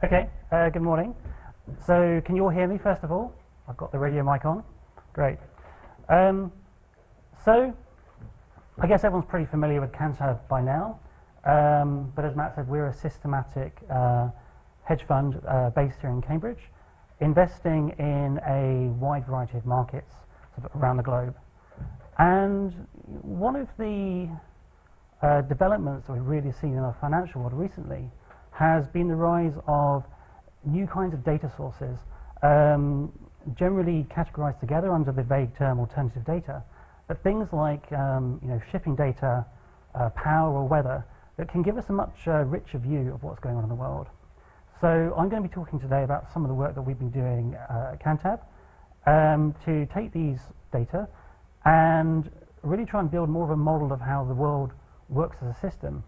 Okay, good morning. So can you all hear me first of all? I've got the radio mic on. Great. So I guess everyone's pretty familiar with Cantab by now, but as Matt said, we're a systematic hedge fund based here in Cambridge, investing in a wide variety of markets sort of around the globe. And one of the developments that we've really seen in our financial world recently has been the rise of new kinds of data sources, generally categorized together under the vague term alternative data, but things like shipping data, power or weather, that can give us a much richer view of what's going on in the world. So I'm going to be talking today about some of the work that we've been doing at Cantab to take these data and really try and build more of a model of how the world works as a system,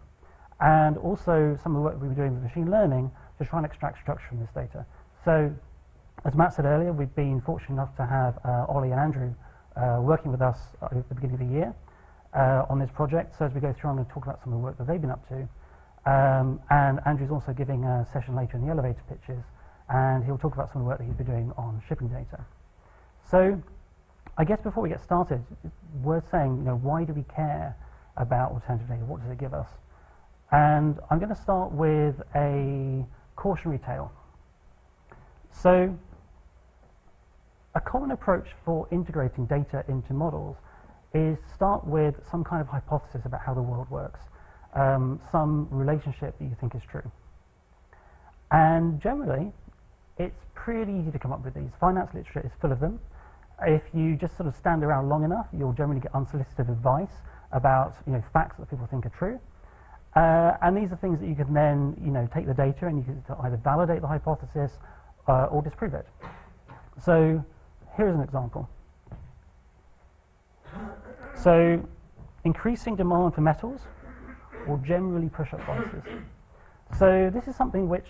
and also some of the work we've been doing with machine learning to try and extract structure from this data. So, as Matt said earlier, we've been fortunate enough to have Ollie and Andrew working with us at the beginning of the year on this project. So as we go through, I'm going to talk about some of the work that they've been up to. And Andrew's also giving a session later in the elevator pitches, and he'll talk about some of the work that he's been doing on shipping data. So I guess before we get started, it's worth saying, why do we care about alternative data? What does it give us? And I'm going to start with a cautionary tale. So a common approach for integrating data into models is to start with some kind of hypothesis about how the world works, some relationship that you think is true. And generally, it's pretty easy to come up with these. Finance literature is full of them. If you just sort of stand around long enough, you'll generally get unsolicited advice about facts that people think are true. And these are things that you can then take the data and you can either validate the hypothesis or disprove it. So here's an example. So increasing demand for metals will generally push up prices. So this is something which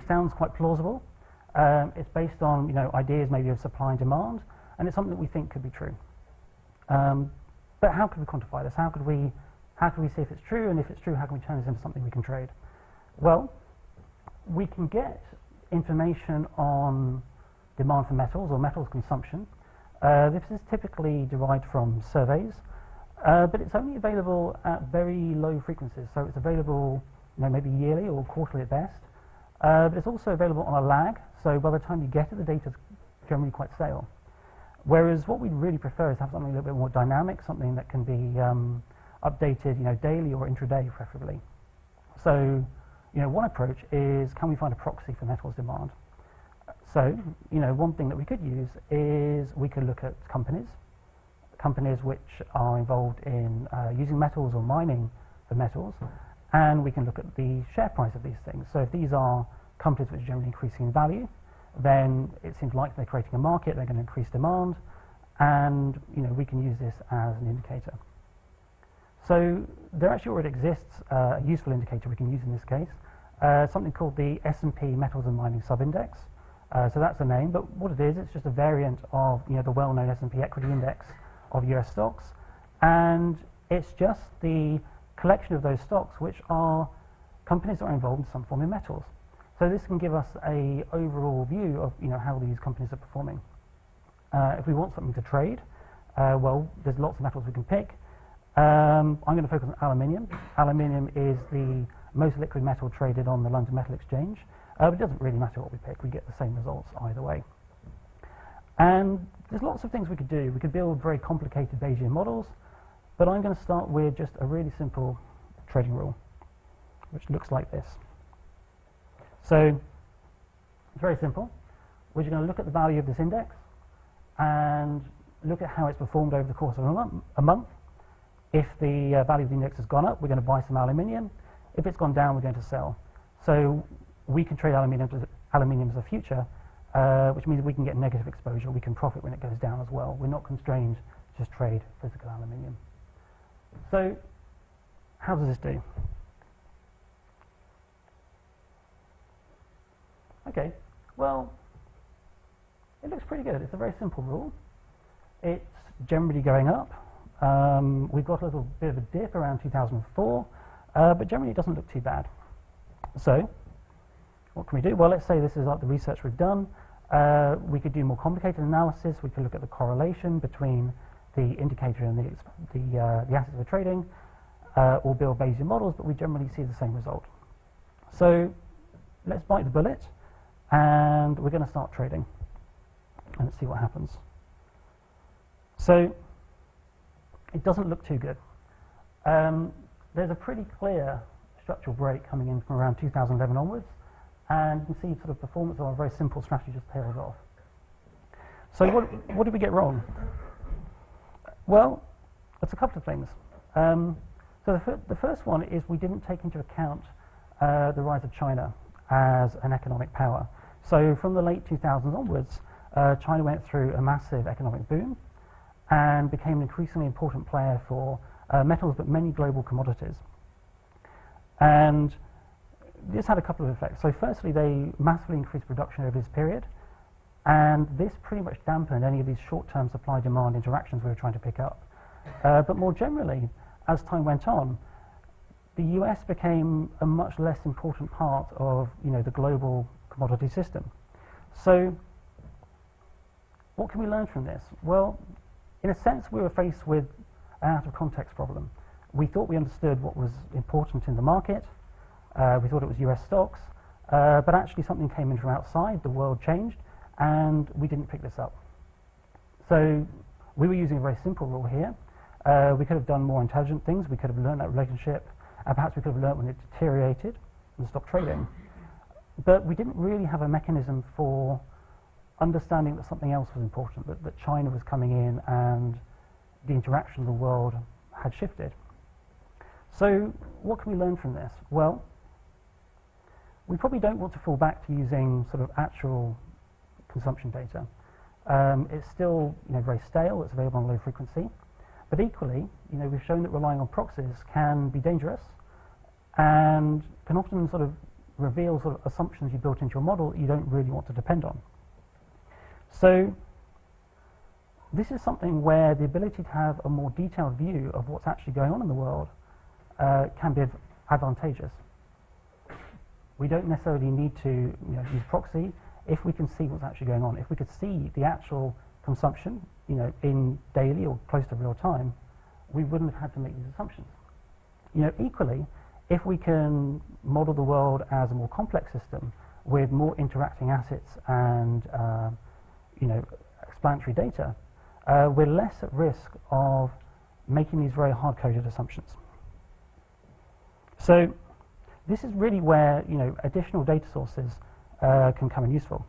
sounds quite plausible. It's based on ideas maybe of supply and demand, and it's something that we think could be true. But how can we quantify this? How can we see if it's true? And if it's true, how can we turn this into something we can trade? Well, we can get information on demand for metals or metals consumption. This is typically derived from surveys, but it's only available at very low frequencies. So it's available maybe yearly or quarterly at best. But it's also available on a lag. So by the time you get it, the data's generally quite stale. Whereas what we'd really prefer is to have something a little bit more dynamic, something that can be updated daily or intraday preferably. So one approach is, can we find a proxy for metals demand? So one thing that we could use is we could look at companies which are involved in using metals or mining for metals, and we can look at the share price of these things. So if these are companies which are generally increasing in value, then it seems like they're creating a market, they're going to increase demand, and we can use this as an indicator. So there actually already exists a useful indicator we can use in this case, something called the S&P Metals and Mining Subindex. So that's the name, but what it is, it's just a variant of the well-known S&P equity index of US stocks, and it's just the collection of those stocks which are companies that are involved in some form of metals. So this can give us a overall view of how these companies are performing. If we want something to trade, well, there's lots of metals we can pick. I'm going to focus on aluminium. Aluminium is the most liquid metal traded on the London Metal Exchange, but it doesn't really matter what we pick. We get the same results either way. And there's lots of things we could do. We could build very complicated Bayesian models, but I'm going to start with just a really simple trading rule, which looks like this. So it's very simple. We're just going to look at the value of this index and look at how it's performed over the course of a month. If the value of the index has gone up, we're going to buy some aluminium. If it's gone down, we're going to sell. So we can trade aluminium as a future, which means we can get negative exposure. We can profit when it goes down as well. We're not constrained to just trade physical aluminium. So how does this do? Okay, well, it looks pretty good. It's a very simple rule. It's generally going up. We've got a little bit of a dip around 2004, but generally it doesn't look too bad. So what can we do? Well, let's say this is like the research we've done. We could do more complicated analysis. We could look at the correlation between the indicator and the assets we're trading, or build Bayesian models, but we generally see the same result. So let's bite the bullet, and we're going to start trading, and let's see what happens. So it doesn't look too good. There's a pretty clear structural break coming in from around 2011 onwards, and you can see sort of performance of a very simple strategy just tails off. So what did we get wrong? Well, it's a couple of things. So the first one is we didn't take into account the rise of China as an economic power. So from the late 2000s onwards, China went through a massive economic boom and became an increasingly important player for metals, but many global commodities. And this had a couple of effects. So firstly, they massively increased production over this period, and this pretty much dampened any of these short-term supply-demand interactions we were trying to pick up. But more generally, as time went on, the US became a much less important part of the global commodity system. So what can we learn from this? Well, in a sense, we were faced with an out-of-context problem. We thought we understood what was important in the market. We thought it was US stocks, but actually something came in from outside, the world changed, and we didn't pick this up. So we were using a very simple rule here. We could have done more intelligent things. We could have learned that relationship, and perhaps we could have learned when it deteriorated and stopped trading. But we didn't really have a mechanism for understanding that something else was important, that China was coming in and the interaction of the world had shifted. So what can we learn from this? Well, we probably don't want to fall back to using sort of actual consumption data. It's still very stale. It's available on low frequency. But equally, we've shown that relying on proxies can be dangerous and can often sort of reveal sort of assumptions you built into your model that you don't really want to depend on. So this is something where the ability to have a more detailed view of what's actually going on in the world can be advantageous. We don't necessarily need to use proxy if we can see what's actually going on. If we could see the actual consumption in daily or close to real time, we wouldn't have had to make these assumptions. Equally, if we can model the world as a more complex system with more interacting assets and explanatory data, we're less at risk of making these very hard-coded assumptions. So this is really where additional data sources can come in useful.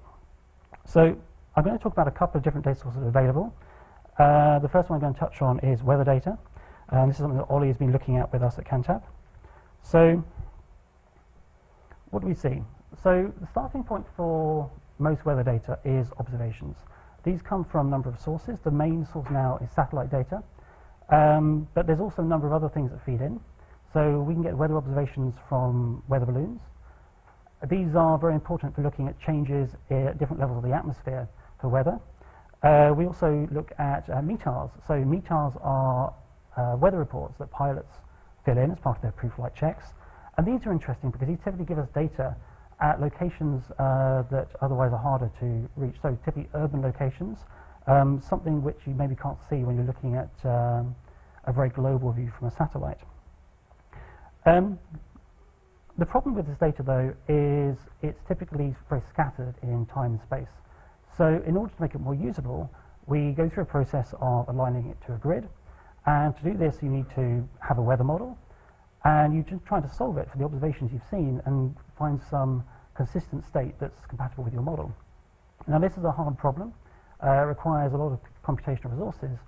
So I'm going to talk about a couple of different data sources available. The first one I'm going to touch on is weather data. This is something that Ollie has been looking at with us at Cantab. So what do we see? So the starting point for most weather data is observations. These come from a number of sources. The main source now is satellite data, but there's also a number of other things that feed in. So we can get weather observations from weather balloons. These are very important for looking at changes at different levels of the atmosphere for weather. We also look at METARs. So METARs are weather reports that pilots fill in as part of their pre-flight checks. And these are interesting because these typically give us data at locations that otherwise are harder to reach. So typically urban locations, something which you maybe can't see when you're looking at a very global view from a satellite. The problem with this data, though, is it's typically very scattered in time and space. So in order to make it more usable, we go through a process of aligning it to a grid. And to do this, you need to have a weather model, and you just try to solve it for the observations you've seen and find some consistent state that's compatible with your model. Now, this is a hard problem. It requires a lot of computational resources,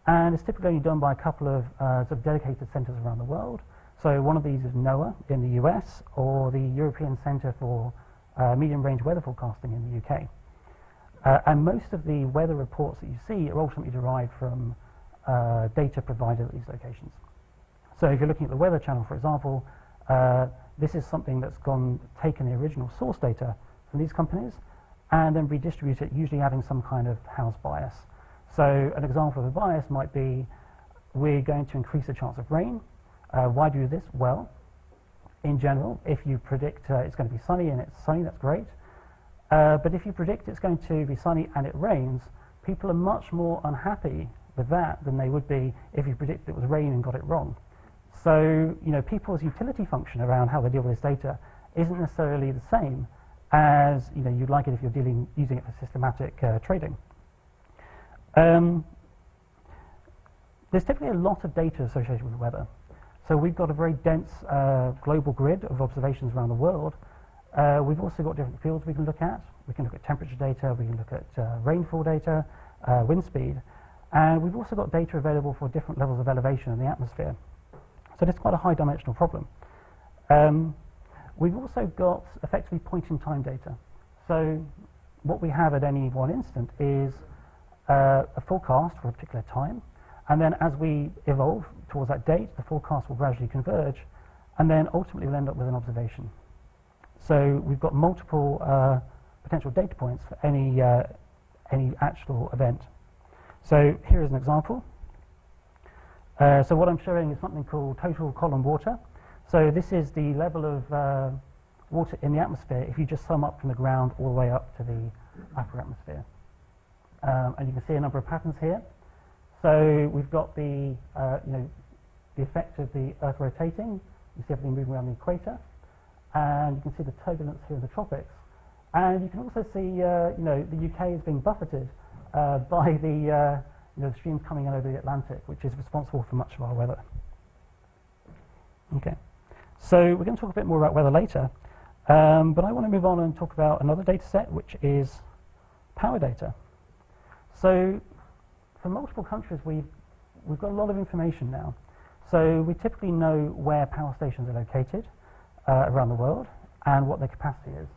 and it's typically only done by a couple of sort of dedicated centers around the world. So one of these is NOAA in the US, or the European Centre for Medium-Range Weather Forecasting in the UK. And most of the weather reports that you see are ultimately derived from data provided at these locations. So if you're looking at the Weather Channel, for example, this is something that's taken the original source data from these companies and then redistribute it, usually adding some kind of house bias. So an example of a bias might be, we're going to increase the chance of rain. Why do this? Well, in general. If you predict it's going to be sunny and it's sunny, that's great. But if you predict it's going to be sunny and it rains, people are much more unhappy with that than they would be if you predicted it was rain and got it wrong. So, people's utility function around how they deal with this data isn't necessarily the same as you'd like it if you're using it for systematic trading. There's typically a lot of data associated with weather. So we've got a very dense global grid of observations around the world. We've also got different fields we can look at. We can look at temperature data, we can look at rainfall data, wind speed, and we've also got data available for different levels of elevation in the atmosphere. So it's quite a high dimensional problem. We've also got effectively point-in-time data. So what we have at any one instant is a forecast for a particular time, and then as we evolve towards that date, the forecast will gradually converge, and then ultimately we'll end up with an observation. So we've got multiple potential data points for any actual event. So here is an example. So what I'm showing is something called total column water. So this is the level of water in the atmosphere if you just sum up from the ground all the way up to the upper atmosphere. And you can see a number of patterns here. So we've got the effect of the Earth rotating. You see everything moving around the equator, and you can see the turbulence here in the tropics. And you can also see the UK is being buffeted by the streams coming in over the Atlantic, which is responsible for much of our weather. Okay, so we're going to talk a bit more about weather later, but I want to move on and talk about another data set, which is power data. So for multiple countries, we've got a lot of information now. So we typically know where power stations are located around the world and what their capacity is.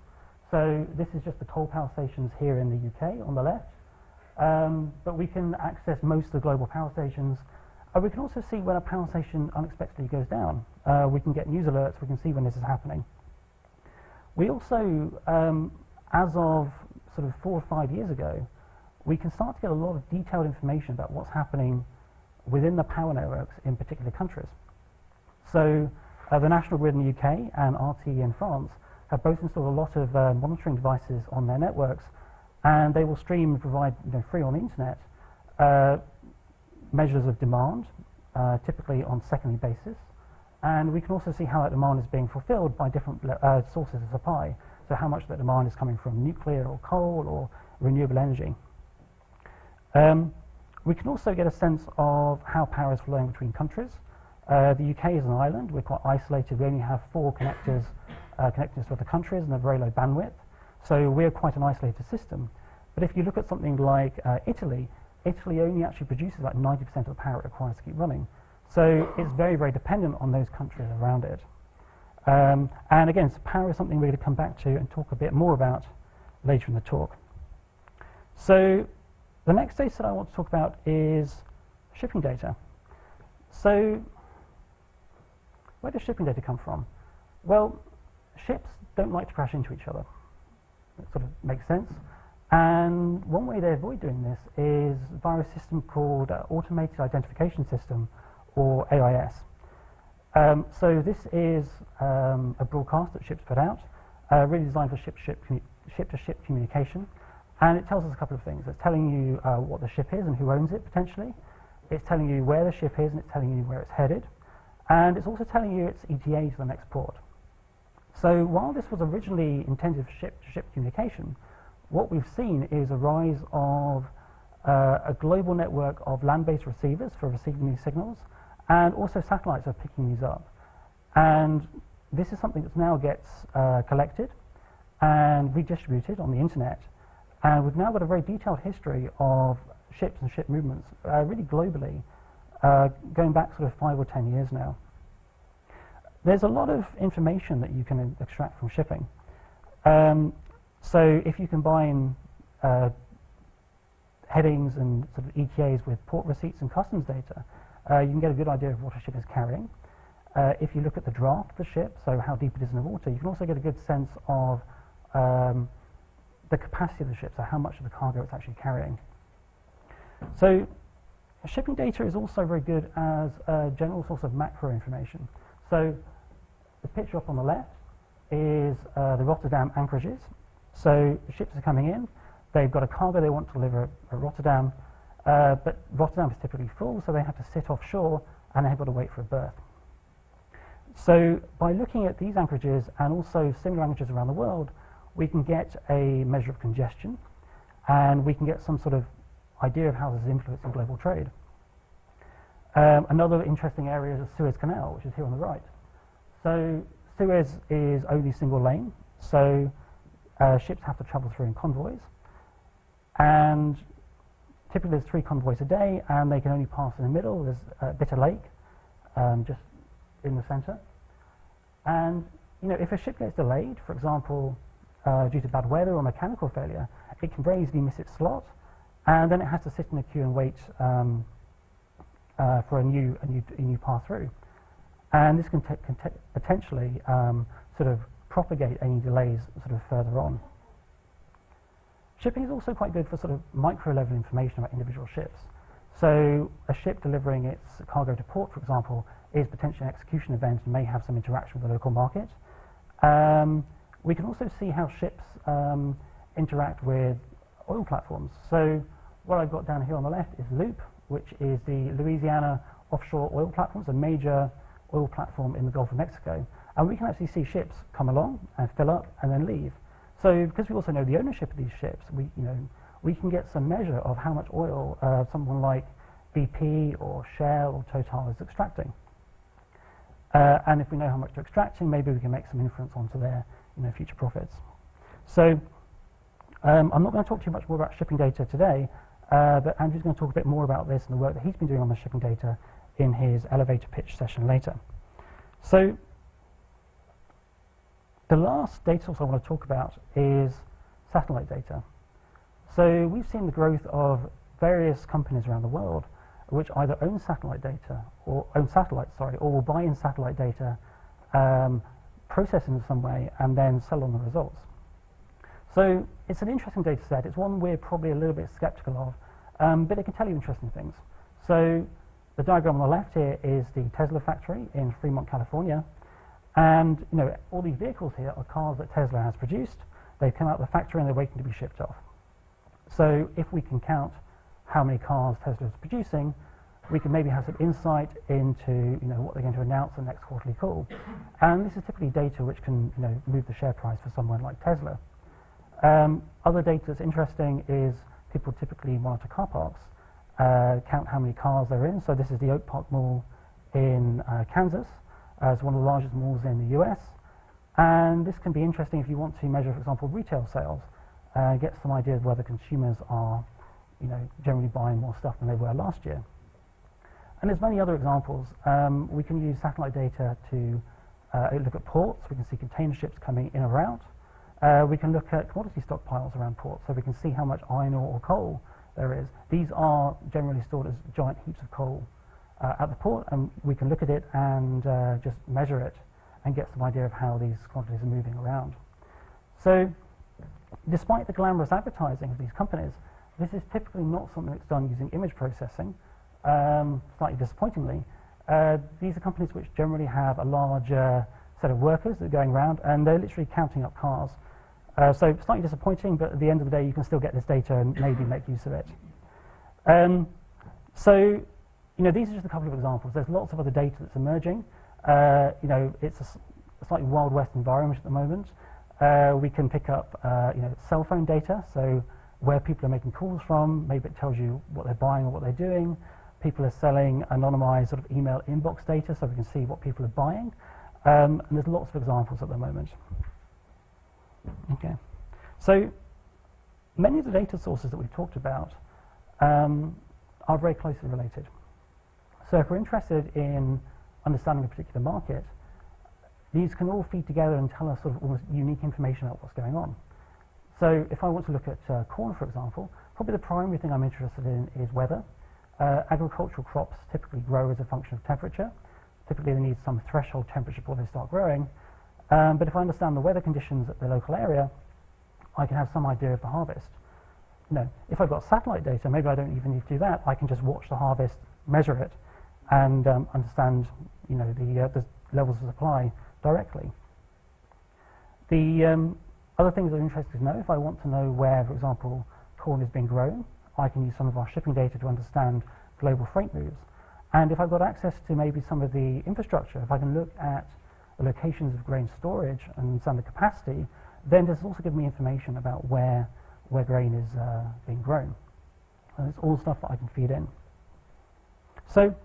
So this is just the coal power stations here in the UK on the left. But we can access most of the global power stations. We can also see when a power station unexpectedly goes down. We can get news alerts, we can see when this is happening. We also, as of sort of 4 or 5 years ago, we can start to get a lot of detailed information about what's happening within the power networks in particular countries. So the National Grid in the UK and RTE in France have both installed a lot of monitoring devices on their networks, and they will stream and provide free on the internet measures of demand, typically on secondary basis, and we can also see how that demand is being fulfilled by different sources of supply. So how much of that demand is coming from nuclear or coal or renewable energy. We can also get a sense of how power is flowing between countries. The UK is an island. We're quite isolated. We only have 4 connectors connecting us to other countries and a very low bandwidth. So we're quite an isolated system. But if you look at something like Italy, Italy only actually produces about 90% of the power it requires to keep running. So it's very, very dependent on those countries around it. And again, so power is something we're going to come back to and talk a bit more about later in the talk. So the next data that I want to talk about is shipping data. So where does shipping data come from? Well, ships don't like to crash into each other. That sort of makes sense. And one way they avoid doing this is via a system called Automated Identification System, or AIS. So this is a broadcast that ships put out, really designed for ship-to-ship communication. And it tells us a couple of things. It's telling you what the ship is and who owns it, potentially. It's telling you where the ship is, and it's telling you where it's headed. And it's also telling you its ETA to the next port. So while this was originally intended for ship-to-ship communication, what we've seen is a rise of a global network of land-based receivers for receiving these signals, and also satellites are picking these up. And this is something that now gets collected and redistributed on the internet. And we've now got a very detailed history of ships and ship movements, really globally, going back sort of 5 or 10 years now. There's a lot of information that you can extract from shipping. So if you combine headings and sort of ETAs with port receipts and customs data, you can get a good idea of what a ship is carrying. If you look at the draft of the ship, so how deep it is in the water, you can also get a good sense of the capacity of the ship, so how much of the cargo it's actually carrying. So shipping data is also very good as a general source of macro information. So the picture up on the left is the Rotterdam anchorages. So ships are coming in, they've got a cargo they want to deliver at Rotterdam, but Rotterdam is typically full, so they have to sit offshore and they've got to wait for a berth. So by looking at these anchorages and also similar anchorages around the world, we can get a measure of congestion and we can get some sort of idea of how this is influencing global trade. Another interesting area is the Suez Canal, which is here on the right. So Suez is only single lane, so ships have to travel through in convoys, and typically there's 3 convoys a day, and they can only pass in the middle. There's a Bitter Lake, just in the centre. And if a ship gets delayed, for example, due to bad weather or mechanical failure, it can very easily miss its slot, and then it has to sit in a queue and wait for a new path through. And this can potentially sort of propagate any delays sort of further on. Shipping is also quite good for sort of micro-level information about individual ships. So a ship delivering its cargo to port, for example, is potentially an execution event and may have some interaction with the local market. We can also see how ships interact with oil platforms. So what I've got down here on the left is Loop, which is the Louisiana offshore oil platform. It's a major oil platform in the Gulf of Mexico. And we can actually see ships come along and fill up and then leave. So because we also know the ownership of these ships, we can get some measure of how much oil someone like BP or Shell or Total is extracting. And if we know how much they're extracting, maybe we can make some inference onto their future profits. So I'm not going to talk too much more about shipping data today, but Andrew's going to talk a bit more about this and the work that he's been doing on the shipping data in his elevator pitch session later. So the last data source I want to talk about is satellite data. So we've seen the growth of various companies around the world which either own satellite data or own satellites, or will buy in satellite data, process in some way, and then sell on the results. So it's an interesting data set. It's one we're probably a little bit skeptical of, but it can tell you interesting things. So the diagram on the left here is the Tesla factory in Fremont, California. And all these vehicles here are cars that Tesla has produced. They've come out of the factory and they're waiting to be shipped off. So if we can count how many cars Tesla is producing, we can maybe have some insight into what they're going to announce in the next quarterly call. And this is typically data which can move the share price for someone like Tesla. Other data that's interesting is people typically monitor car parks, count how many cars they're in. So this is the Oak Park Mall in Kansas. It's one of the largest malls in the US. And this can be interesting if you want to measure, for example, retail sales, get some idea of whether consumers are generally buying more stuff than they were last year. And there's many other examples. We can use satellite data to look at ports. We can see container ships coming in or out. We can look at commodity stockpiles around ports, so we can see how much iron ore or coal there is. These are generally stored as giant heaps of coal at the port, and we can look at it and just measure it and get some idea of how these quantities are moving around. So despite the glamorous advertising of these companies, this is typically not something that's done using image processing. Slightly disappointingly, these are companies which generally have a large set of workers that are going around, and they're literally counting up cars. So slightly disappointing, but at the end of the day, you can still get this data and maybe make use of it. So these are just a couple of examples. There's lots of other data that's emerging. It's a slightly Wild West environment at the moment. We can pick up cell phone data, so where people are making calls from. Maybe it tells you what they're buying or what they're doing. People are selling anonymized sort of email inbox data, so we can see what people are buying. And there's lots of examples at the moment. Okay, so many of the data sources that we've talked about are very closely related. So if we're interested in understanding a particular market, these can all feed together and tell us sort of almost unique information about what's going on. So if I want to look at corn, for example, probably the primary thing I'm interested in is weather. Agricultural crops typically grow as a function of temperature. Typically they need some threshold temperature before they start growing. But if I understand the weather conditions at the local area, I can have some idea of the harvest. If I've got satellite data, maybe I don't even need to do that. I can just watch the harvest, measure it, and understand the levels of supply directly. The other things that are interesting to know, if I want to know where, for example, corn is being grown, I can use some of our shipping data to understand global freight moves. And if I've got access to maybe some of the infrastructure, if I can look at the locations of grain storage and understand the capacity, then this also gives me information about where grain is being grown. And it's all stuff that I can feed in. So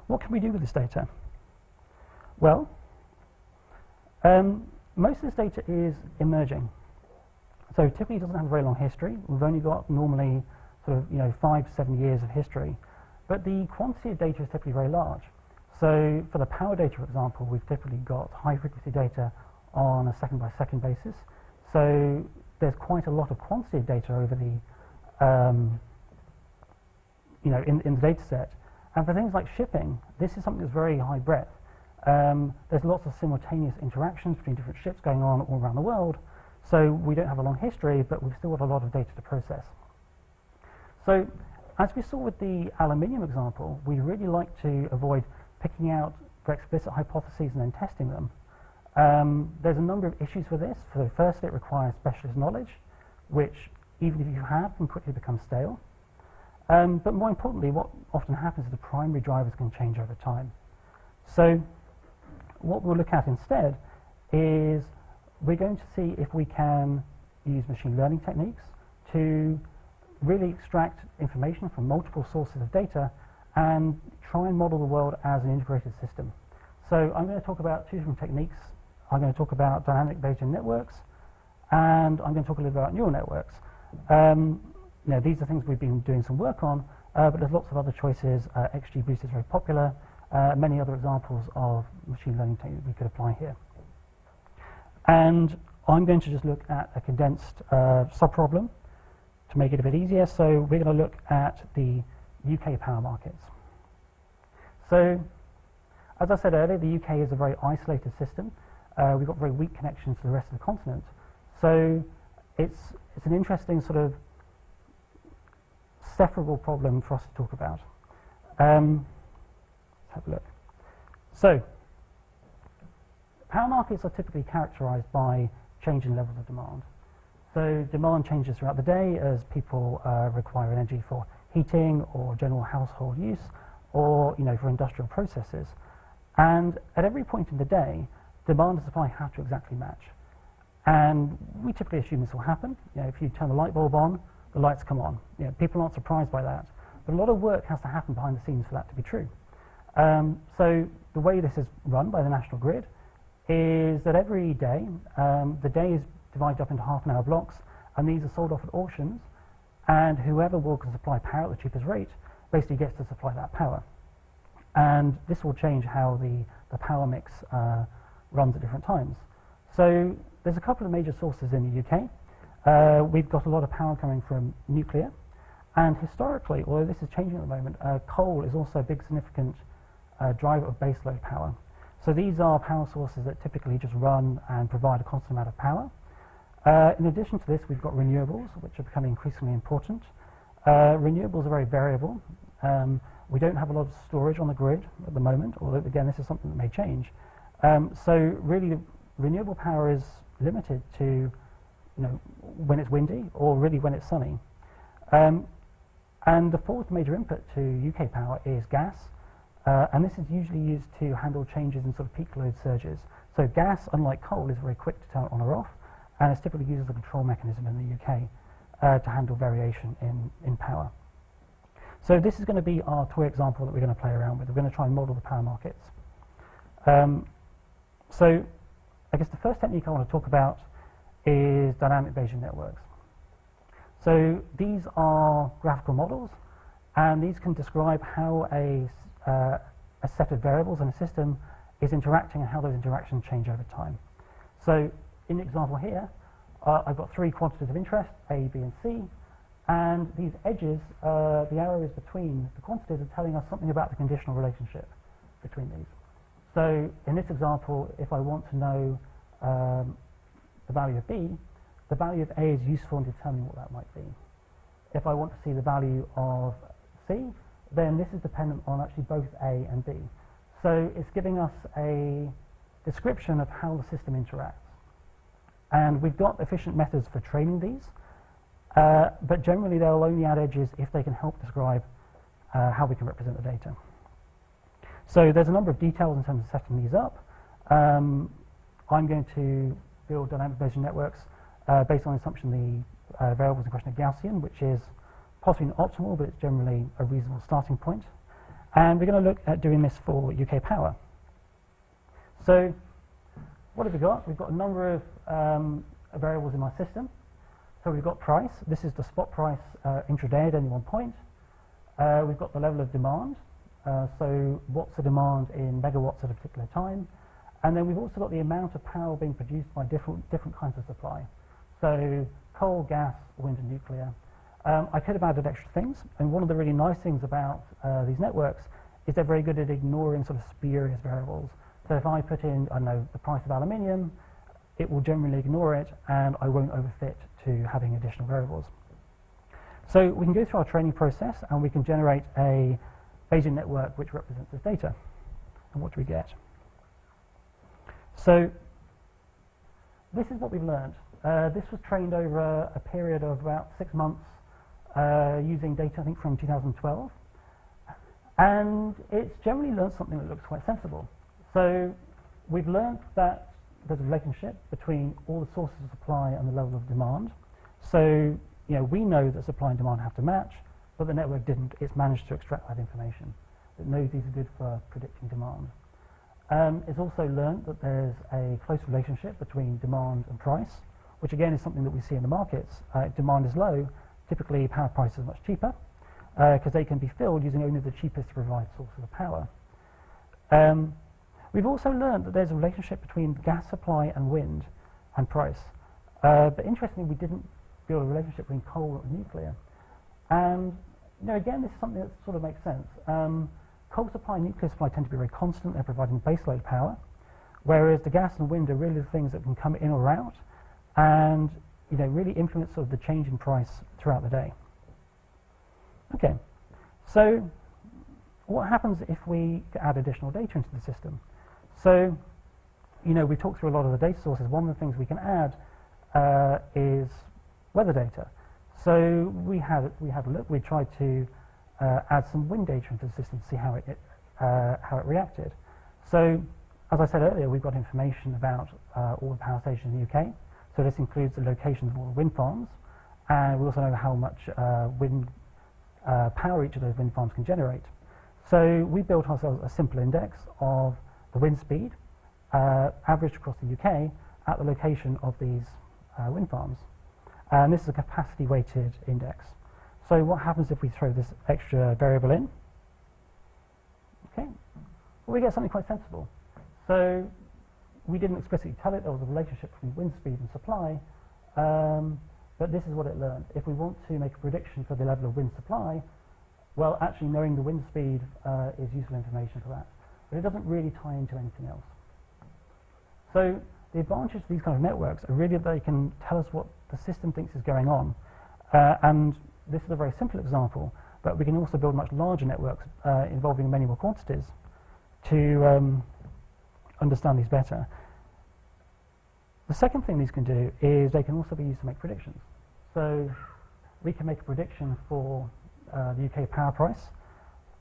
what can we do with this data? Well, most of this data is emerging. So typically it doesn't have a very long history. We've only got normally sort of 5 to 7 years of history. But the quantity of data is typically very large. So for the power data, for example, we've typically got high frequency data on a second by second basis. So there's quite a lot of quantity of data over the, in the data set. And for things like shipping, this is something that's very high breadth. There's lots of simultaneous interactions between different ships going on all around the world. So we don't have a long history, but we've still got a lot of data to process. So as we saw with the aluminium example, we really like to avoid picking out very explicit hypotheses and then testing them. There's a number of issues with this. So firstly, it requires specialist knowledge, which even if you have, can quickly become stale. But more importantly, what often happens is the primary drivers can change over time. So what we'll look at instead is we're going to see if we can use machine learning techniques to really extract information from multiple sources of data and try and model the world as an integrated system. So I'm going to talk about 2 different techniques. I'm going to talk about dynamic Bayesian networks, and I'm going to talk a little bit about neural networks. These are things we've been doing some work on, but there's lots of other choices. XGBoost is very popular. Many other examples of machine learning techniques we could apply here. And I'm going to just look at a condensed subproblem to make it a bit easier. So we're going to look at the UK power markets. So as I said earlier, the UK is a very isolated system. We've got very weak connections to the rest of the continent. So it's an interesting sort of separable problem for us to talk about. Let's have a look. So power markets are typically characterized by changing levels of demand. So demand changes throughout the day as people require energy for heating or general household use, or for industrial processes. And at every point in the day, demand and supply have to exactly match. And we typically assume this will happen. If you turn the light bulb on, the lights come on. People aren't surprised by that. But a lot of work has to happen behind the scenes for that to be true. So the way this is run by the national grid is that every day, the day is divided up into half-an-hour blocks, and these are sold off at auctions, and whoever can supply power at the cheapest rate basically gets to supply that power. And this will change how the power mix runs at different times. So there's a couple of major sources in the UK. We've got a lot of power coming from nuclear, and historically, although this is changing at the moment, coal is also a big significant driver of baseload power. So these are power sources that typically just run and provide a constant amount of power. In addition to this, we've got renewables, which are becoming increasingly important. Renewables are very variable. We don't have a lot of storage on the grid at the moment, although again this is something that may change. So really, renewable power is limited to when it's windy or really when it's sunny. And the fourth major input to UK power is gas, and this is usually used to handle changes in sort of peak load surges. So gas, unlike coal, is very quick to turn on or off, and it's typically used as a control mechanism in the UK to handle variation in power. So this is going to be our toy example that we're going to play around with. We're going to try and model the power markets. So I guess the first technique I want to talk about is dynamic Bayesian networks. So these are graphical models, and these can describe how a set of variables in a system is interacting and how those interactions change over time. So in the example here, I've got 3 quantities of interest, A, B, and C, and these edges, the arrows between the quantities are telling us something about the conditional relationship between these. So in this example, if I want to know the value of B, the value of A is useful in determining what that might be. If I want to see the value of C, then this is dependent on actually both A and B. So it's giving us a description of how the system interacts. And we've got efficient methods for training these, but generally they'll only add edges if they can help describe how we can represent the data. So there's a number of details in terms of setting these up. I'm going to build dynamic Bayesian networks based on the assumption the variables in question are Gaussian, which is possibly not optimal, but it's generally a reasonable starting point. And we're going to look at doing this for UK power. So what have we got? We've got a number of variables in my system. So we've got price. This is the spot price intraday at any one point. We've got the level of demand. So what's the demand in megawatts at a particular time? And then we've also got the amount of power being produced by different kinds of supply. So coal, gas, wind, and nuclear. I could have added extra things. And one of the really nice things about these networks is they're very good at ignoring sort of spurious variables. So if I put in, I don't know, the price of aluminium, it will generally ignore it, and I won't overfit to having additional variables. So we can go through our training process, and we can generate a Bayesian network which represents this data. And what do we get? So this is what we've learned. This was trained over a period of about 6 months using data, I think, from 2012. And it's generally learned something that looks quite sensible. So we've learned that there's a relationship between all the sources of supply and the level of demand. So we know that supply and demand have to match, but the network didn't. It's managed to extract that information. It knows these are good for predicting demand. It's also learned that there's a close relationship between demand and price, which again is something that we see in the markets. If demand is low, typically power prices are much cheaper because they can be filled using only the cheapest to provide sources of power. We've also learned that there's a relationship between gas supply and wind and price. But interestingly, we didn't build a relationship between coal and nuclear. And again, this is something that sort of makes sense. Coal supply and nuclear supply tend to be very constant. They're providing baseload power, whereas the gas and wind are really the things that can come in or out and really influence sort of the change in price throughout the day. Okay, so what happens if we add additional data into the system? So, we talked through a lot of the data sources. One of the things we can add is weather data. So we had a look. We tried to add some wind data into the system to see how it reacted. So, as I said earlier, we've got information about all the power stations in the UK. So this includes the locations of all the wind farms, and we also know how much wind power each of those wind farms can generate. So we built ourselves a simple index of the wind speed averaged across the UK at the location of these wind farms. And this is a capacity-weighted index. So what happens if we throw this extra variable in? Okay, well, we get something quite sensible. So we didn't explicitly tell it there was a relationship between wind speed and supply, but this is what it learned. If we want to make a prediction for the level of wind supply, well, actually knowing the wind speed is useful information for that. But it doesn't really tie into anything else. So the advantage of these kind of networks are really that they can tell us what the system thinks is going on. And this is a very simple example, but we can also build much larger networks involving many more quantities to understand these better. The second thing these can do is they can also be used to make predictions. So we can make a prediction for the UK power price,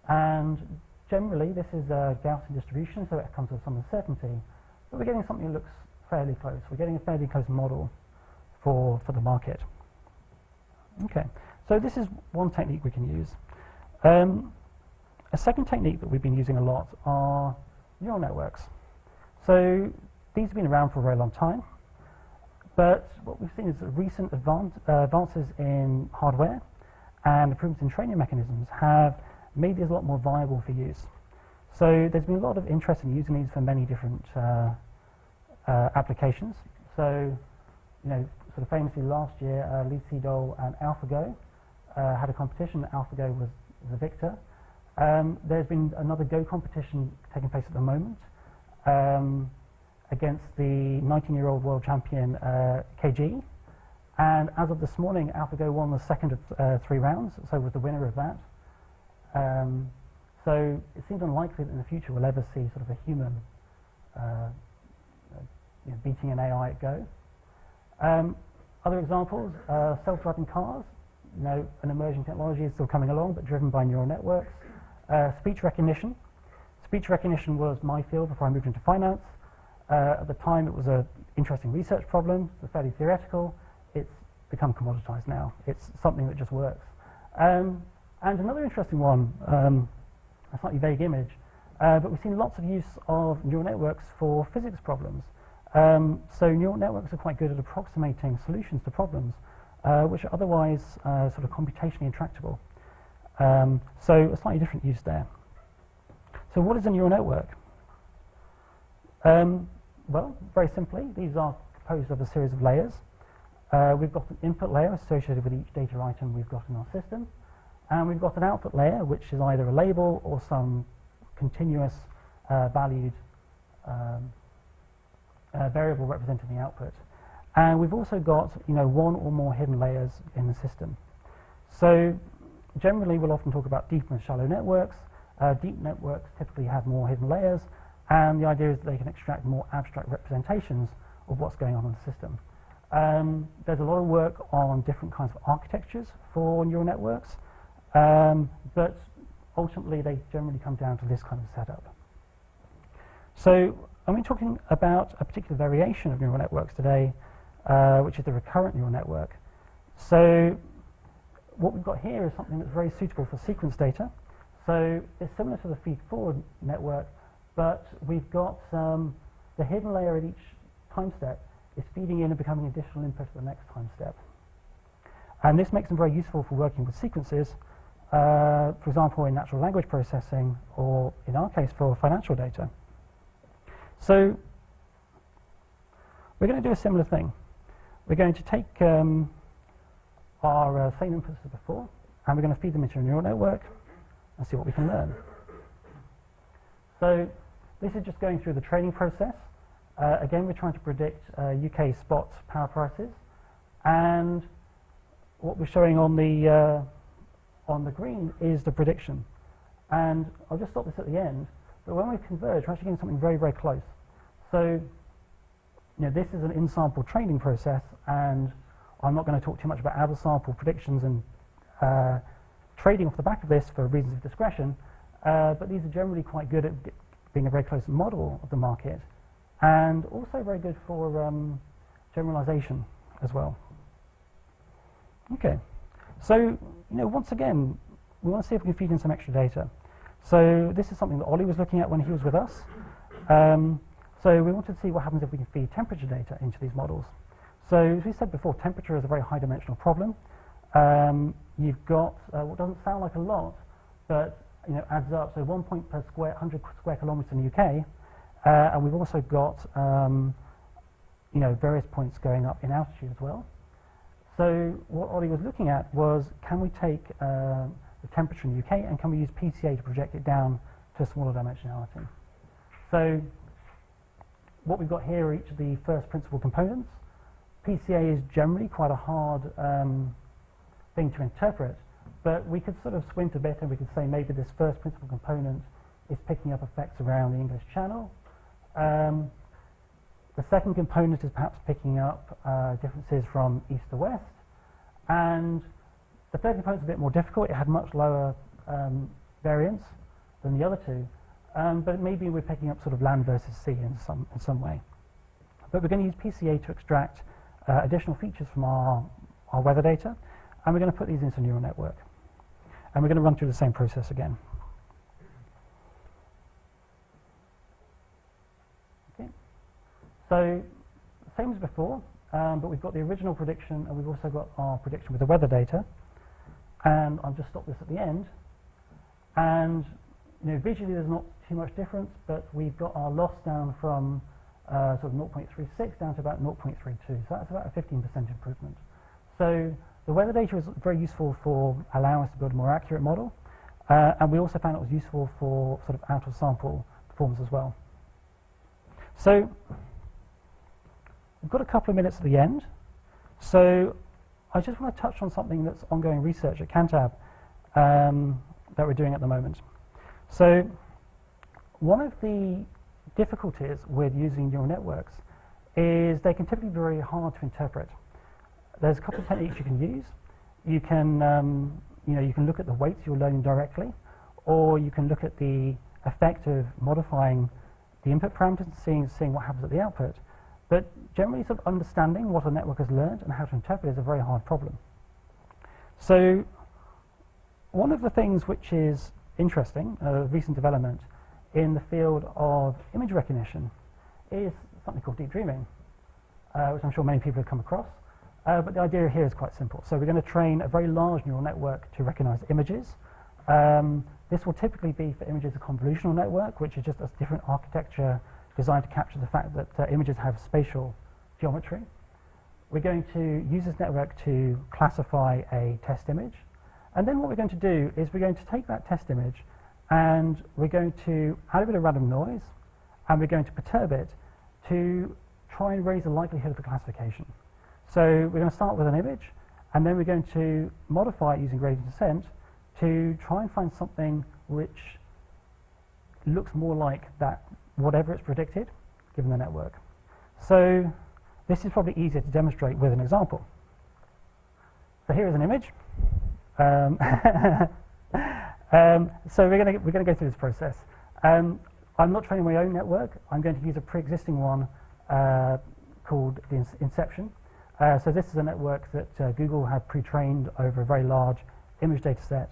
and generally this is a Gaussian distribution, so it comes with some uncertainty, but we're getting something that looks fairly close. We're getting a fairly close model for the market. Okay, so this is one technique we can use. A second technique that we've been using a lot are neural networks. So these have been around for a very long time, but what we've seen is that recent advances in hardware and improvements in training mechanisms have made these a lot more viable for use. So there's been a lot of interest in using these for many different applications. So, sort of famously last year, Lee Sedol and AlphaGo had a competition. AlphaGo was the victor. There's been another Go competition taking place at the moment against the 19-year-old world champion KG. And as of this morning, AlphaGo won the second of 3 rounds, so was the winner of that. So it seems unlikely that in the future we'll ever see sort of a human beating an AI at Go. Other examples, self-driving cars, an emerging technology is still coming along, but driven by neural networks. Speech recognition. Speech recognition was my field before I moved into finance. At the time, it was an interesting research problem. It's fairly theoretical. It's become commoditized now. It's something that just works. And another interesting one, a slightly vague image, but we've seen lots of use of neural networks for physics problems. So neural networks are quite good at approximating solutions to problems, which are otherwise sort of computationally intractable. So a slightly different use there. So what is a neural network? Well, very simply, these are composed of a series of layers. We've got an input layer associated with each data item we've got in our system. And we've got an output layer, which is either a label or some continuous valued variable representing the output. And we've also got one or more hidden layers in the system. So generally, we'll often talk about deep and shallow networks. Deep networks typically have more hidden layers, and the idea is that they can extract more abstract representations of what's going on in the system. There's a lot of work on different kinds of architectures for neural networks, but ultimately they generally come down to this kind of setup. So I'm going to be talking about a particular variation of neural networks today, which is the recurrent neural network. So what we've got here is something that's very suitable for sequence data. So it's similar to the feed-forward network, but we've got the hidden layer at each time step is feeding in and becoming additional input at the next time step. And this makes them very useful for working with sequences, for example, in natural language processing, or in our case, for financial data. So we're going to do a similar thing. We're going to take our same inputs as before, and we're going to feed them into a neural network and see what we can learn. So this is just going through the training process. Again, we're trying to predict UK spot power prices, and what we're showing on the green is the prediction. And I'll just stop this at the end, but when we converge, we're actually getting something very, very close. So this is an in-sample training process, and I'm not going to talk too much about out-of-sample predictions and trading off the back of this for reasons of discretion, but these are generally quite good at being a very close model of the market, and also very good for generalization as well. Okay, so once again, we want to see if we can feed in some extra data. So this is something that Ollie was looking at when he was with us. So we wanted to see what happens if we can feed temperature data into these models. So as we said before, temperature is a very high-dimensional problem. You've got what doesn't sound like a lot, but adds up. So 1 point per 100 square kilometers in the UK, and we've also got various points going up in altitude as well. So what Ollie was looking at was, can we take the temperature in the UK and can we use PCA to project it down to a smaller dimensionality? So what we've got here are each of the first principal components. PCA is generally quite a hard thing to interpret, but we could sort of squint a bit and we could say maybe this first principal component is picking up effects around the English Channel. The second component is perhaps picking up differences from east to west, and the third component is a bit more difficult. It had much lower variance than the other two, but maybe we're picking up sort of land versus sea in some way. But we're going to use PCA to extract additional features from our weather data, and we're going to put these into a neural network. And we're going to run through the same process again. Okay. So, same as before, but we've got the original prediction, and we've also got our prediction with the weather data. And I'll just stop this at the end. And visually there's not too much difference, but we've got our loss down from sort of 0.36 down to about 0.32. So that's about a 15% improvement. So the weather data is very useful for allowing us to build a more accurate model. And we also found it was useful for sort of out-of-sample performance as well. So we've got a couple of minutes at the end. So I just want to touch on something that's ongoing research at Cantab that we're doing at the moment. So one of the difficulties with using neural networks is they can typically be very hard to interpret. There's a couple of techniques you can use. You can, you can look at the weights you're learning directly, or you can look at the effect of modifying the input parameters and seeing what happens at the output. But generally, sort of understanding what a network has learned and how to interpret is a very hard problem. So one of the things which is interesting, recent development in the field of image recognition, is something called deep dreaming, which I'm sure many people have come across. But the idea here is quite simple. So we're going to train a very large neural network to recognize images. This will typically be for images a convolutional network, which is just a different architecture designed to capture the fact that images have spatial geometry. We're going to use this network to classify a test image. And then what we're going to do is we're going to take that test image and we're going to add a bit of random noise and we're going to perturb it to try and raise the likelihood of the classification. So we're going to start with an image and then we're going to modify it using gradient descent to try and find something which looks more like that, whatever it's predicted, given the network. So this is probably easier to demonstrate with an example. So here is an image. So we're going to go through this process. I'm not training my own network. I'm going to use a pre-existing one called the Inception. So this is a network that Google had pre-trained over a very large image data set,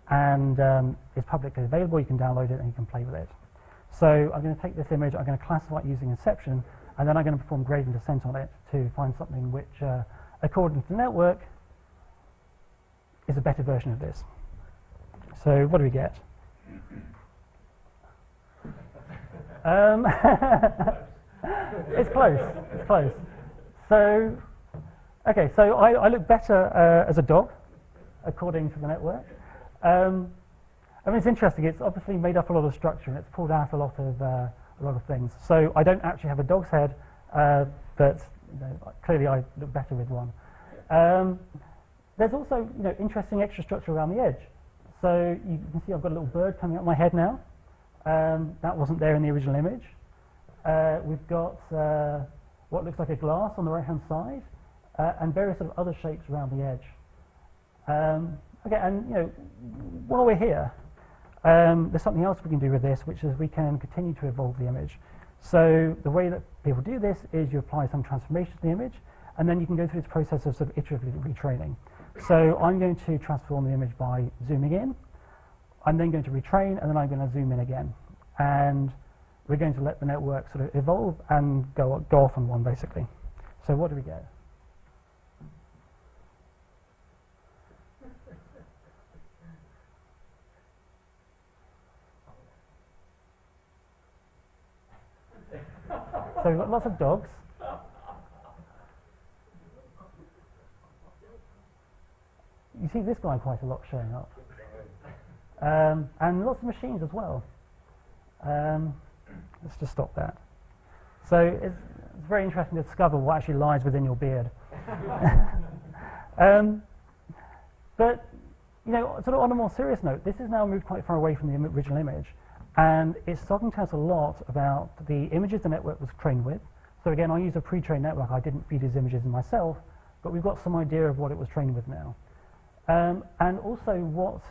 and is publicly available. You can download it and you can play with it. So I'm going to take this image, I'm going to classify it using Inception, and then I'm going to perform gradient descent on it to find something which, according to the network, is a better version of this. So what do we get? It's close. It's close. So, okay. So I look better as a dog, according to the network. I mean, it's interesting. It's obviously made up a lot of structure, and it's pulled out a lot of things. So I don't actually have a dog's head, but clearly I look better with one. There's also interesting extra structure around the edge. So you can see I've got a little bird coming up my head now. That wasn't there in the original image. We've got what looks like a glass on the right-hand side, and various sort of other shapes around the edge. Okay, and while we're here, there's something else we can do with this, which is we can continue to evolve the image. So the way that people do this is you apply some transformation to the image, and then you can go through this process of sort of iteratively retraining. So I'm going to transform the image by zooming in. I'm then going to retrain, and then I'm going to zoom in again. And we're going to let the network sort of evolve and go off on one, basically. So what do we get? So we've got lots of dogs. You see this guy quite a lot showing up. And lots of machines as well. Let's just stop that. So it's very interesting to discover what actually lies within your beard. But sort of on a more serious note, this has now moved quite far away from the original image. And it's talking to us a lot about the images the network was trained with. So again, I use a pre-trained network. I didn't feed these images in myself, but we've got some idea of what it was trained with now. And also what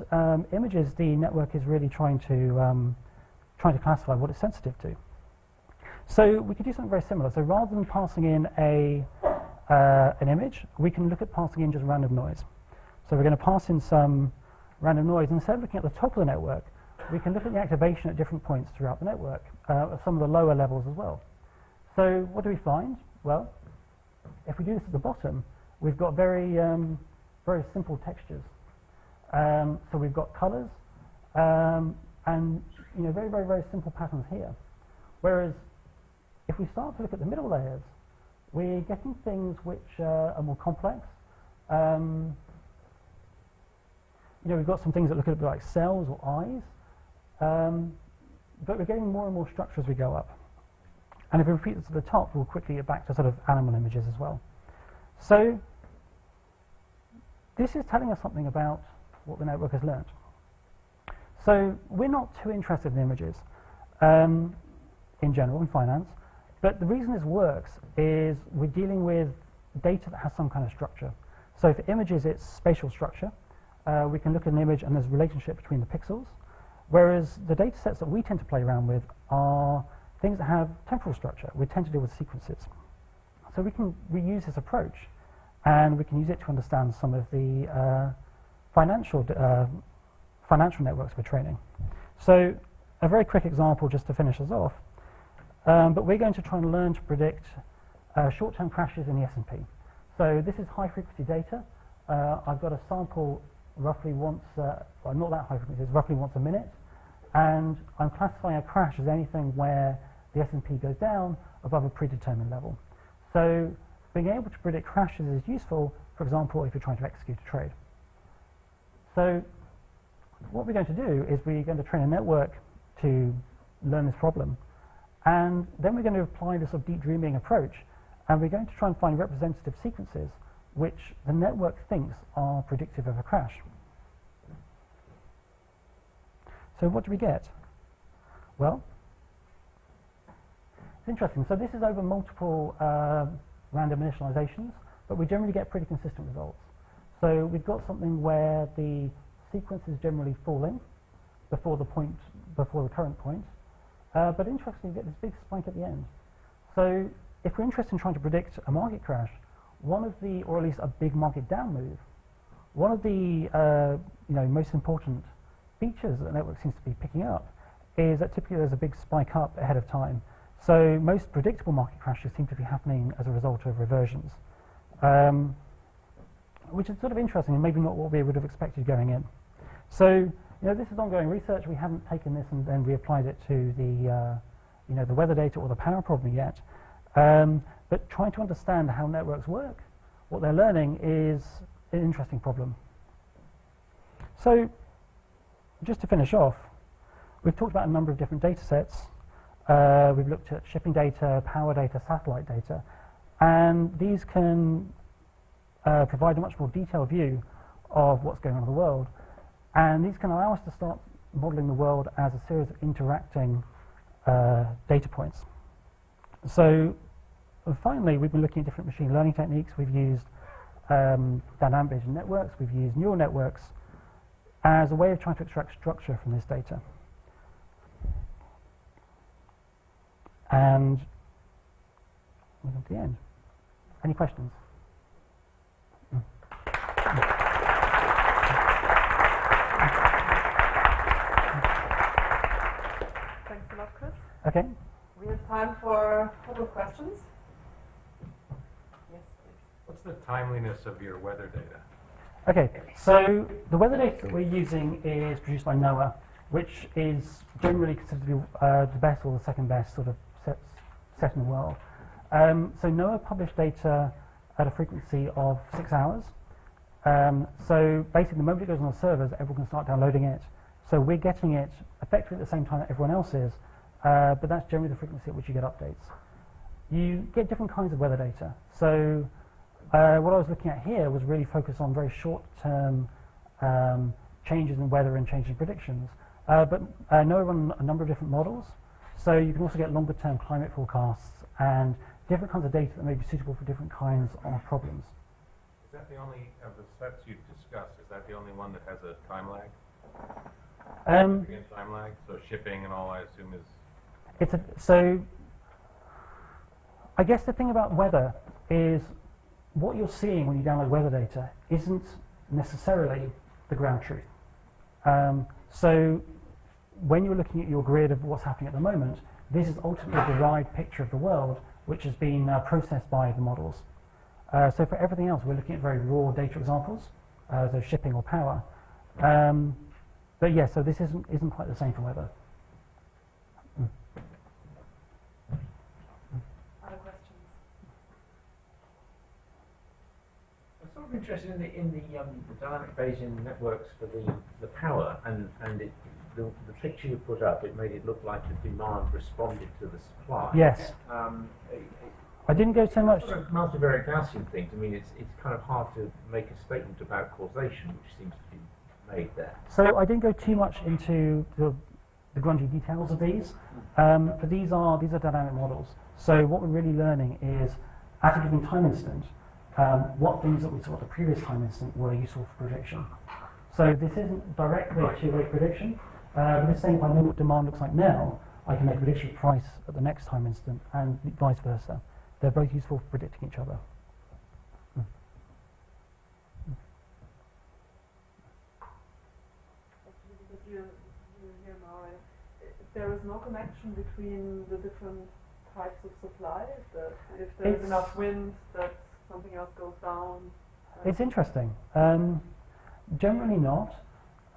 images the network is really trying to classify, what it's sensitive to. So we could do something very similar. So rather than passing in an image, we can look at passing in just random noise. So we're going to pass in some random noise. Instead of looking at the top of the network, we can look at the activation at different points throughout the network, at some of the lower levels as well. So what do we find? Well, if we do this at the bottom, we've got very simple textures. So we've got colors, and very, very, very simple patterns here. Whereas if we start to look at the middle layers, we're getting things which are more complex. We've got some things that look a bit like cells or eyes, but we're getting more and more structure as we go up. And if we repeat this at the top, we'll quickly get back to sort of animal images as well. So this is telling us something about what the network has learned. So we're not too interested in images in general in finance. But the reason this works is we're dealing with data that has some kind of structure. So for images, it's spatial structure. We can look at an image and there's a relationship between the pixels. Whereas the data sets that we tend to play around with are things that have temporal structure. We tend to deal with sequences. So we can reuse this approach, and we can use it to understand some of the financial networks we're training. So a very quick example just to finish us off, but we're going to try and learn to predict short-term crashes in the S&P. So this is high-frequency data. I've got a sample roughly once, well, not that high frequency, it's roughly once a minute, and I'm classifying a crash as anything where the S&P goes down above a predetermined level. So being able to predict crashes is useful, for example, if you're trying to execute a trade. So what we're going to do is we're going to train a network to learn this problem, and then we're going to apply this sort of deep dreaming approach, and we're going to try and find representative sequences which the network thinks are predictive of a crash. So what do we get? Well, it's interesting. So this is over multiple random initializations, but we generally get pretty consistent results. So we've got something where the sequence is generally falling before the current point, but interestingly, you get this big spike at the end. So if we're interested in trying to predict a market crash, one of the, or at least a big market down move, one of the most important features that the network seems to be picking up is that typically there's a big spike up ahead of time. So most predictable market crashes seem to be happening as a result of reversions, which is sort of interesting and maybe not what we would have expected going in. So this is ongoing research. We haven't taken this and then reapplied it to the weather data or the power problem yet. But trying to understand how networks work, what they're learning, is an interesting problem. So just to finish off, we've talked about a number of different data sets. We've looked at shipping data, power data, satellite data, and these can provide a much more detailed view of what's going on in the world. And these can allow us to start modeling the world as a series of interacting data points. So finally, we've been looking at different machine learning techniques. We've used dynamic Bayesian networks. We've used neural networks as a way of trying to extract structure from this data. And we're at the end. Any questions? Thanks a lot, Chris. Okay. We have time for a couple of questions. Yes, please. What's the timeliness of your weather data? Okay, so the weather data that we're using is produced by NOAA, which is generally considered to be the best or the second best sort of set in the world. So NOAA published data at a frequency of 6 hours. So basically, the moment it goes on the servers, everyone can start downloading it. So we're getting it effectively at the same time that everyone else is, but that's generally the frequency at which you get updates. You get different kinds of weather data. So what I was looking at here was really focused on very short-term changes in weather and changes in predictions. But NOAA run a number of different models. So you can also get longer-term climate forecasts and different kinds of data that may be suitable for different kinds of problems. Is that the only, of the sets you've discussed, is that the only one that has a time lag? Time lag? So shipping and all, I assume, is... So I guess the thing about weather is what you're seeing when you download weather data isn't necessarily the ground truth. So when you're looking at your grid of what's happening at the moment, this is ultimately a derived picture of the world which has been processed by the models. So for everything else, we're looking at very raw data examples, so shipping or power. But yeah, so this isn't quite the same for weather. Other questions? I'm sort of interested in the dynamic Bayesian networks for the power and the picture you put up. It made it look like the demand responded to the supply. Yes. I didn't go so much. Sort of multivariate Gaussian things. I mean, it's kind of hard to make a statement about causation, which seems to be made there. So I didn't go too much into the grungy details of these, but these are dynamic models. So what we're really learning is, at a given time instant, what things that we saw at the previous time instant were useful for prediction. So this isn't directly a two-way prediction, but it's saying if I know what demand looks like now, I can make a prediction of price at the next time instant, and vice versa. They're both useful for predicting each other. Actually, because you here now, there is no connection between the different types of supply. That if there is enough wind, that something else goes down. It's interesting. Generally not,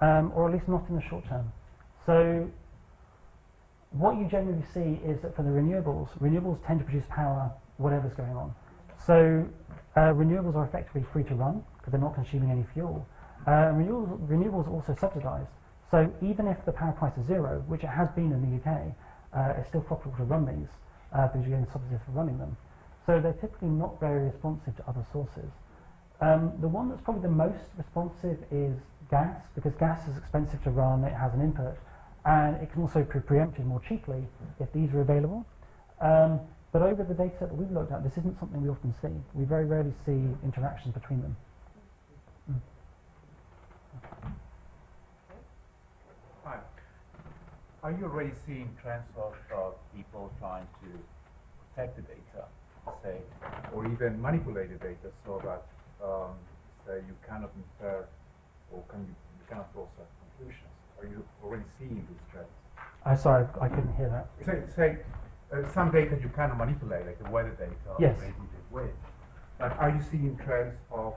or at least not in the short term. So what you generally see is that for the renewables tend to produce power whatever's going on. So renewables are effectively free to run because they're not consuming any fuel. Renewables are also subsidised. So even if the power price is zero, which it has been in the UK, it's still profitable to run these because you're getting subsidies for running them. So they're typically not very responsive to other sources. The one that's probably the most responsive is gas, because gas is expensive to run, it has an input, and it can also be preempted more cheaply if these are available. But over the data set that we've looked at, this isn't something we often see. We very rarely see interactions between them. Hi. Are you already seeing trends of people trying to protect the data, say, or even manipulate the data so that, say, you cannot infer or you cannot draw certain conclusions? Are you already seeing these trends? Sorry, I couldn't hear that. Say some data you cannot manipulate, like the weather data, Yes. or maybe the wind. But are you seeing trends of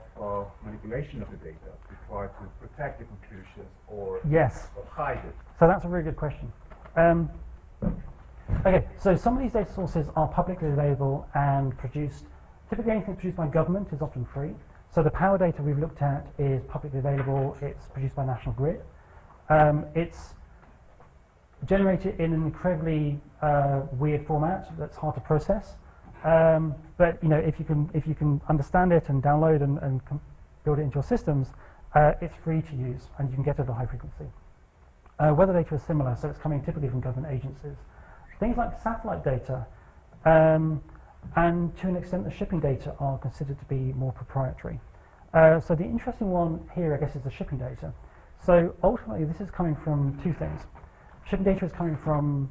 manipulation of the data to try to protect the conclusions or, Yes. or hide it? So that's a really good question. Okay, so some of these data sources are publicly available and produced. Typically anything produced by government is often free. So the power data we've looked at is publicly available. It's produced by National Grid. It's generated in an incredibly weird format that's hard to process. But if you can understand it and download and build it into your systems, it's free to use and you can get it at a high frequency. Weather data is similar, so it's coming typically from government agencies. Things like satellite data and to an extent the shipping data are considered to be more proprietary. So the interesting one here, I guess, is the shipping data. So ultimately this is coming from two things. Shipping data is coming from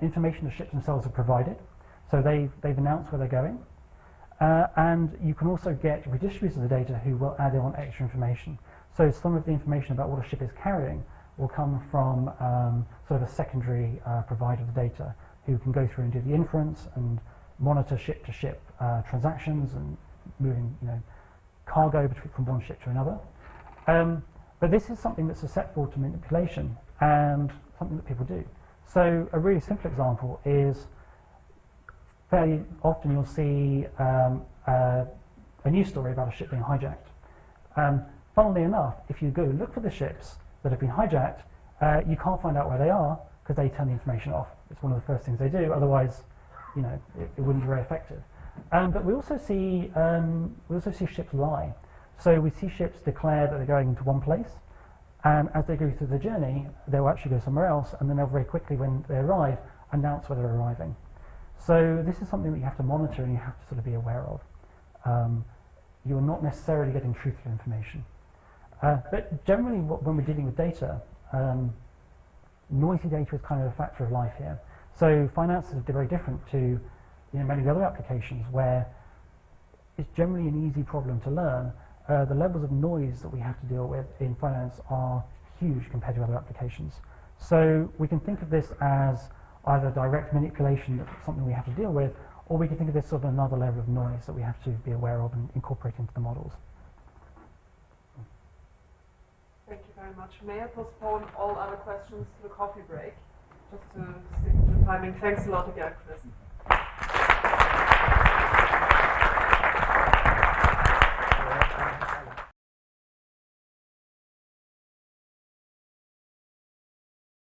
information the ships themselves have provided. So they've announced where they're going. And you can also get redistributors of the data who will add on extra information. So some of the information about what a ship is carrying will come from sort of a secondary provider of the data who can go through and do the inference and monitor ship-to-ship transactions and moving cargo from one ship to another. But this is something that's susceptible to manipulation and something that people do. So a really simple example is fairly often you'll see a news story about a ship being hijacked. Funnily enough, if you go look for the ships that have been hijacked, you can't find out where they are because they turn the information off. It's one of the first things they do. Otherwise, it wouldn't be very effective. But we also see ships lie. So we see ships declare that they're going into one place, and as they go through the journey, they'll actually go somewhere else, and then they'll very quickly, when they arrive, announce where they're arriving. So this is something that you have to monitor and you have to sort of be aware of. You're not necessarily getting truthful information. But generally, when we're dealing with data, noisy data is kind of a factor of life here. So finance is very different to many other applications where it's generally an easy problem to learn. The levels of noise that we have to deal with in finance are huge compared to other applications. So we can think of this as either direct manipulation, that's something we have to deal with, or we can think of this sort of another level of noise that we have to be aware of and incorporate into the models. Thank you very much. May I postpone all other questions to the coffee break, just to stick to the timing? Thanks a lot again, Chris.